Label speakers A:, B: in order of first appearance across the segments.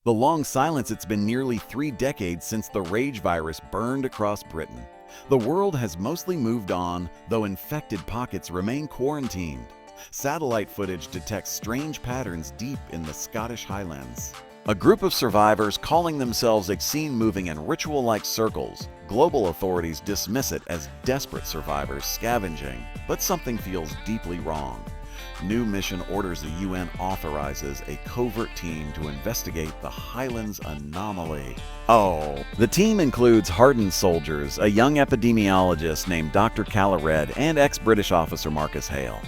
A: The long silence. It's been nearly 3 decades since the rage virus burned across Britain. The world has mostly moved on, though infected pockets remain quarantined. Satellite footage detects strange patterns deep in the Scottish Highlands. A group of survivors calling themselves Awaken moving in ritual-like circles. Global authorities dismiss it as desperate survivors scavenging, but something feels deeply wrong. New mission orders the UN authorizes a covert team to investigate the Highlands anomaly. Oh, the team includes hardened soldiers, a young epidemiologist named Dr. Calred, and ex-British officer Marcus Hale.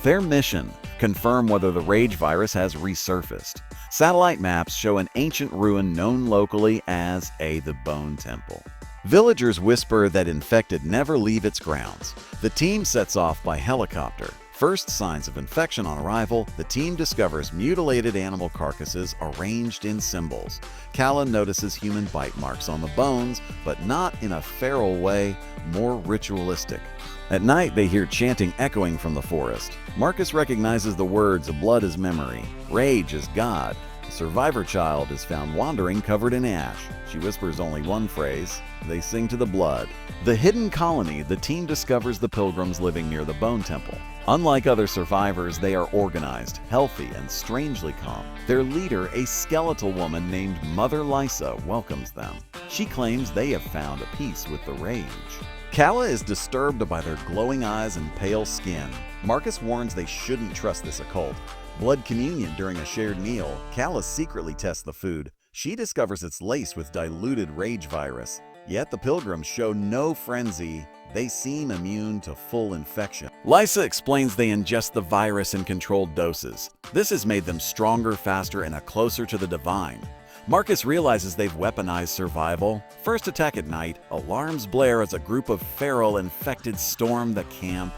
A: Their mission: confirm whether the rage virus has resurfaced. Satellite maps show an ancient ruin known locally as the Bone Temple. Villagers whisper that infected never leave its grounds. The team sets off by helicopter. First signs of infection on arrival, the team discovers mutilated animal carcasses arranged in symbols. Cillian notices human bite marks on the bones, but not in a feral way, more ritualistic. At night, they hear chanting echoing from the forest. Marcus recognizes the words "blood is memory," "rage is God." The survivor child is found wandering covered in ash. She whispers only one phrase. They sing to the blood. The hidden colony, the team discovers the pilgrims living near the Bone Temple. Unlike other survivors, they are organized, healthy, and strangely calm. Their leader, a skeletal woman named Mother Lysa, welcomes them. She claims they have found a peace with the rage. Calla is disturbed by their glowing eyes and pale skin. Marcus warns they shouldn't trust this occult. Blood communion during a shared meal, Calla secretly tests the food. She discovers it's laced with diluted rage virus. Yet the pilgrims show no frenzy. They seem immune to full infection. Lysa explains they ingest the virus in controlled doses. This has made them stronger, faster, and closer to the divine. Marcus realizes they've weaponized survival. First attack at night, alarms blare as a group of feral infected storm the camp.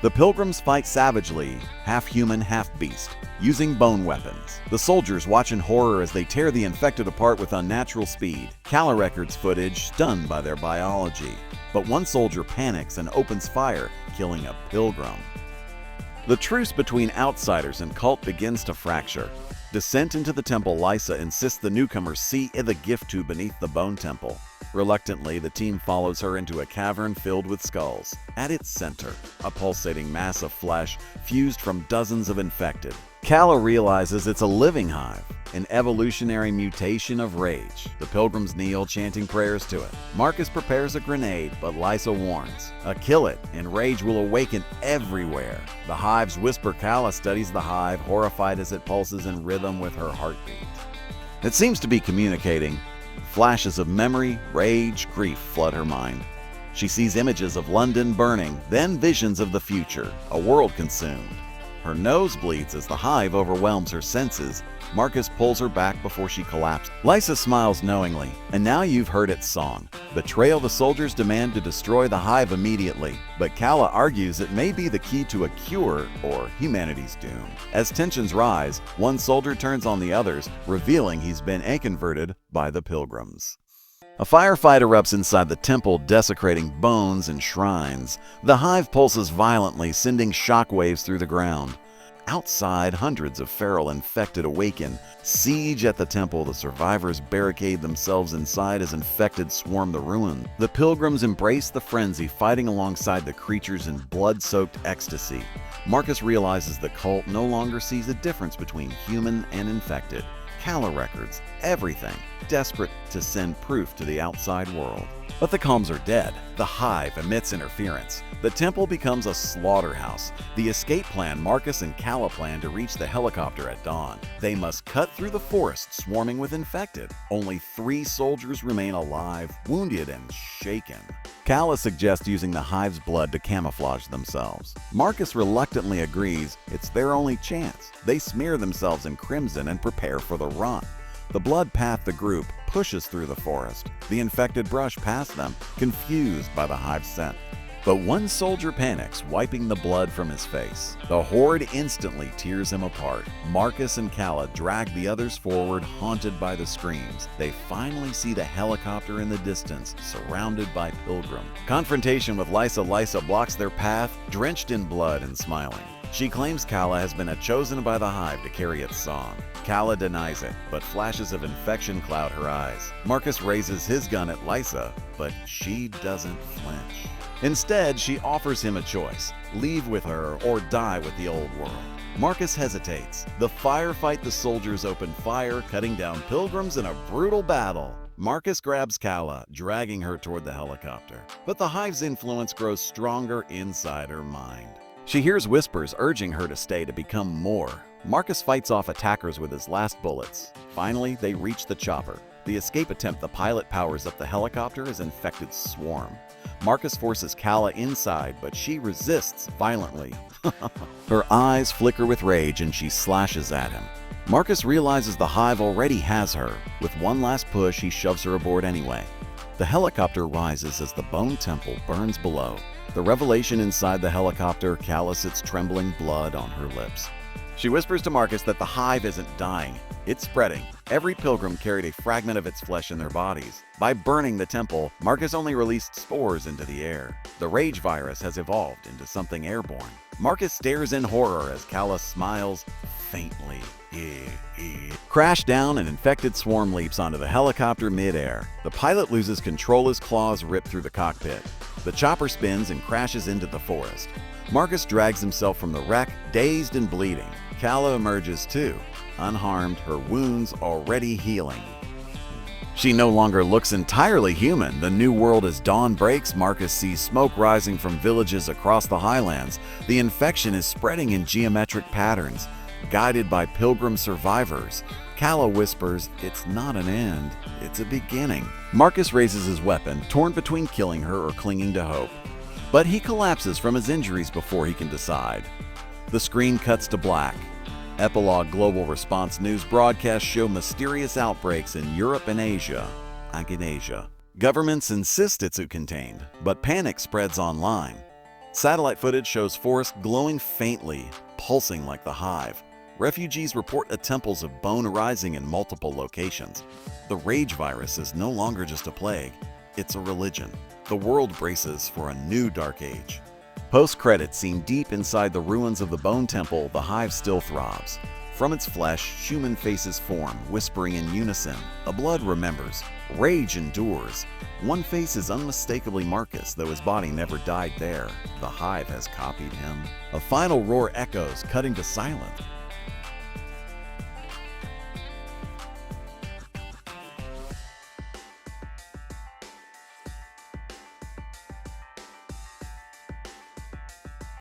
A: The pilgrims fight savagely, half human, half beast, using bone weapons. The soldiers watch in horror as they tear the infected apart with unnatural speed. Calla records footage, stunned by their biology. But one soldier panics and opens fire, killing a pilgrim. The truce between outsiders and cult begins to fracture. Descent into the temple, Lysa insists the newcomers see the gift tube beneath the Bone Temple. Reluctantly, the team follows her into a cavern filled with skulls. At its center, a pulsating mass of flesh fused from dozens of infected. Calla realizes it's a living hive, an evolutionary mutation of rage. The pilgrims kneel, chanting prayers to it. Marcus prepares a grenade, but Lysa warns. Kill it, and rage will awaken everywhere. The hives whisper. Calla studies the hive, horrified as it pulses in rhythm with her heartbeat. It seems to be communicating. Flashes of memory, rage, grief flood her mind. She sees images of London burning, then visions of the future, a world consumed. Her nose bleeds as the hive overwhelms her senses. Marcus pulls her back before she collapses. Lysa smiles knowingly. And now you've heard its song. Betrayal. The soldiers demand to destroy the hive immediately. But Calla argues it may be the key to a cure or humanity's doom. As tensions rise, one soldier turns on the others, revealing he's been converted by the pilgrims. A firefight erupts inside the temple, desecrating bones and shrines. The hive pulses violently, sending shockwaves through the ground. Outside, hundreds of feral infected awaken. Siege at the temple. The survivors barricade themselves inside as infected swarm the ruin. The pilgrims embrace the frenzy, fighting alongside the creatures in blood-soaked ecstasy. Marcus realizes the cult no longer sees a difference between human and infected. Calla records everything, desperate to send proof to the outside world. But the calms are dead. The hive emits interference. The temple becomes a slaughterhouse. The escape plan: Marcus and Calla plan to reach the helicopter at dawn. They must cut through the forest swarming with infected. Only 3 soldiers remain alive, wounded and shaken. Calla suggests using the hive's blood to camouflage themselves. Marcus reluctantly agrees. It's their only chance. They smear themselves in crimson and prepare for the run. The blood path the group pushes through the forest. The infected brush past them, confused by the hive scent. But one soldier panics, wiping the blood from his face. The horde instantly tears him apart. Marcus and Calla drag the others forward, haunted by the screams. They finally see the helicopter in the distance, surrounded by pilgrims. Confrontation with Lysa. Lysa blocks their path, drenched in blood and smiling. She claims Calla has been chosen by the hive to carry its song. Calla denies it, but flashes of infection cloud her eyes. Marcus raises his gun at Lysa, but she doesn't flinch. Instead, she offers him a choice: leave with her or die with the old world. Marcus hesitates. The firefight, the soldiers open fire, cutting down pilgrims in a brutal battle. Marcus grabs Calla, dragging her toward the helicopter. But the hive's influence grows stronger inside her mind. She hears whispers urging her to stay to become more. Marcus fights off attackers with his last bullets. Finally, they reach the chopper. The escape attempt, the pilot powers up the helicopter as infected swarm. Marcus forces Calla inside, but she resists violently. Her eyes flicker with rage and she slashes at him. Marcus realizes the hive already has her. With one last push, he shoves her aboard anyway. The helicopter rises as the bone temple burns below. The revelation inside the helicopter, Calla sits trembling, blood on her lips. She whispers to Marcus that the hive isn't dying, it's spreading. Every pilgrim carried a fragment of its flesh in their bodies. By burning the temple, Marcus only released spores into the air. The rage virus has evolved into something airborne. Marcus stares in horror as Calla smiles faintly. Crash down, an infected swarm leaps onto the helicopter mid-air. The pilot loses control as claws rip through the cockpit. The chopper spins and crashes into the forest. Marcus drags himself from the wreck, dazed and bleeding. Calla emerges too, unharmed, her wounds already healing. She no longer looks entirely human. The new world as dawn breaks, Marcus sees smoke rising from villages across the highlands. The infection is spreading in geometric patterns. Guided by pilgrim survivors, Calla whispers, "It's not an end, it's a beginning." Marcus raises his weapon, torn between killing her or clinging to hope. But he collapses from his injuries before he can decide. The screen cuts to black. Epilogue Global Response News broadcasts show mysterious outbreaks in Europe and Asia. Governments insist it's contained, but panic spreads online. Satellite footage shows forest glowing faintly, pulsing like the hive. Refugees report temples of bone arising in multiple locations. The rage virus is no longer just a plague, it's a religion. The world braces for a new dark age. Post-credits scene deep inside the ruins of the Bone Temple, the hive still throbs. From its flesh, human faces form, whispering in unison. A blood remembers. Rage endures. One face is unmistakably Marcus, though his body never died there. The hive has copied him. A final roar echoes, cutting to silence.